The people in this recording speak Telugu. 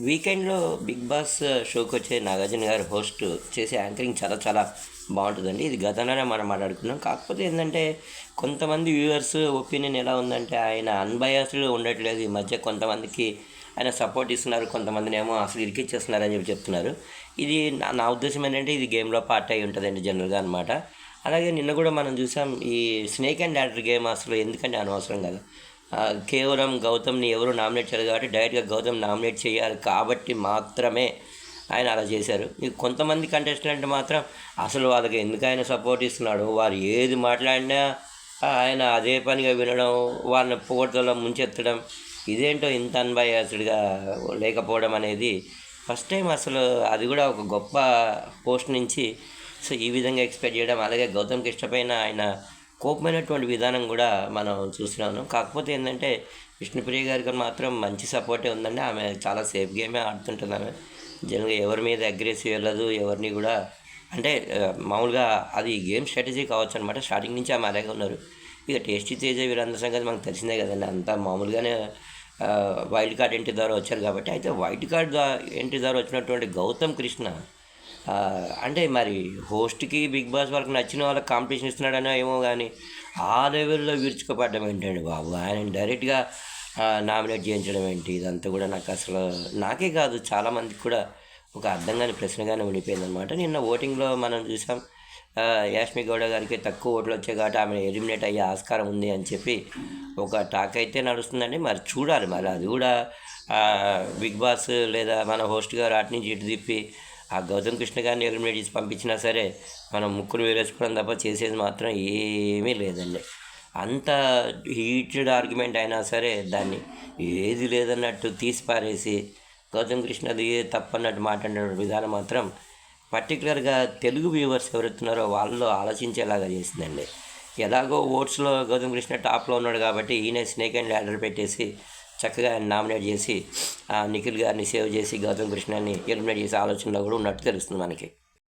వీకెండ్‌లో 'బిగ్ బాస్' షోకొచ్చే నాగార్జున గారు హోస్ట్ చేసే యాంకరింగ్ చాలా చాలా బావుంటదండి. ఇది గతంలోనే మనం మాట్లాడుకున్నాం. కాకపోతే ఏందంటే, కొంతమంది వ్యూవర్స్ ఒపీనియన్ ఎలా ఉందంటే, ఆయన అన్‌బయాస్డ్ ఉండట్లేదు. ఈ మధ్య కొంతమందికి ఆయన సపోర్ట్ ఇస్తున్నారు. కొంతమందినేమో అసలు ఇరికిచ్చేస్తున్నారని చెప్తున్నారు. ఇది నా నా ఉద్దేశం ఏంటంటే, ఇది గేమ్‌లో పార్ట్ అయి ఉంటదండి జనరల్‌గా అనమాట. అలాగే నిన్న కూడా మనం చూసాం. ఈ స్నేక్ అండ్ ల్యాడర్ గేమ్ అసలు ఎందుకంటే అనవసరం కదా! కేవలం గౌతమ్‌ని ఎవరు నామినేట్ చేయలేదు కాబట్టి డైరెక్ట్‌గా గౌతమ్ నామినేట్ చేయాలి కాబట్టి మాత్రమే ఆయన అలా చేశారు. ఇక కొంతమంది కంటెస్టెంట్ మాత్రం అసలు వాళ్ళకి ఎందుకు ఆయన సపోర్ట్ ఇస్తున్నాడు, వారు ఏది మాట్లాడినా ఆయన అదే పనిగా వినడం, వాళ్ళని పొగడ్తలో ముంచెత్తడం, ఇదేంటో ఇంత అన్బయాస్డ్‌గా లేకపోవడం అనేది ఫస్ట్ టైం అసలు. అది కూడా ఒక గొప్ప పోస్ట్ నుంచి సో ఈ విధంగా ఎక్స్పెక్ట్ చేయడం, అలాగే గౌతమ్కి ఇష్టమైన ఆయన కోపమైనటువంటి విధానం కూడా మనం చూస్తున్నాను. కాకపోతే ఏంటంటే, విష్ణుప్రియ గారికి మాత్రం మంచి సపోర్టే ఉందండి. ఆమె చాలా సేఫ్ గేమే ఆడుతుంటుంది. ఆమె జనరల్గా ఎవరి మీద అగ్రెసివ్ వెళ్ళదు, ఎవరిని కూడా అంటే మామూలుగా అది గేమ్ స్ట్రాటజీ కావచ్చు అనమాట. స్టార్టింగ్ నుంచి ఆమె అలాగే ఉన్నారు. ఇక టేస్టీ తేజ వీరందరి సంగతి మనకు తెలిసిందే కదండి. అంతా మామూలుగానే వైల్డ్ కార్డ్ ఎంట్రీ ద్వారా వచ్చారు కాబట్టి. అయితే వైల్డ్ కార్డ్ ఎంట్రీ ద్వారా వచ్చినటువంటి గౌతమ్ కృష్ణ అంటే మరి హోస్ట్‌కి, బిగ్ బాస్ వాళ్ళకి నచ్చిన వాళ్ళకి కాంపిటీషన్ ఇస్తున్నాడనో ఏమో గానీ, ఆ లెవెల్‌లో విరుచుకుపడడం ఏంటండి బాబు! ఆయనని డైరెక్ట్‌గా నామినేట్ చేయించడం ఏంటి? ఇదంతా కూడా నాకసలు, నాకే కాదు చాలామందికి కూడా ఒక అర్థం కాని ప్రశ్నగానే ఉండిపోయిందనమాట. నిన్న ఓటింగ్‌లో మనం చూసాం. యాష్మి గౌడ గారికి తక్కువ ఓట్లు వచ్చాయి కాబట్టి ఆమె ఎలిమినేట్ అయ్యే ఆస్కారం ఉంది అని చెప్పి ఒక టాక్ అయితే నడుస్తుందండి. మరి చూడాలి, మరి అది కూడా బిగ్ బాస్ లేదా మన హోస్ట్ గారు అటు నుంచి ఇటు తిప్పి ఆ గౌతమ్ కృష్ణ గారిని ఎలిమినేట్ చేసి పంపించినా సరే మనం ముక్కును వేరేసుకోవడం తప్ప చేసేది మాత్రం ఏమీ లేదండి. అంత హీటెడ్ ఆర్గ్యుమెంట్ అయినా సరే దాన్ని ఏది లేదన్నట్టు తీసి పారేసి గౌతమ్ కృష్ణది తప్పన్నట్టు మాట్లాడిన విధానం మాత్రం పర్టికులర్గా తెలుగు వ్యూవర్స్ ఎవరెత్తున్నారో వాళ్ళు ఆలోచించేలాగా చేసిందండి. ఎలాగో ఓట్స్లో గౌతమ్ కృష్ణ టాప్లో ఉన్నాడు కాబట్టి ఈయన స్నేక్ అండ్ ల్యాడర్ పెట్టేసి చక్కగా ఆయన నామినేట్ చేసి నిఖిల్ గారిని సేవ్ చేసి గౌతమ్ కృష్ణని ఎలిమినేట్ చేసే ఆలోచనలో కూడా ఉన్నట్టు తెలుస్తుంది మనకి.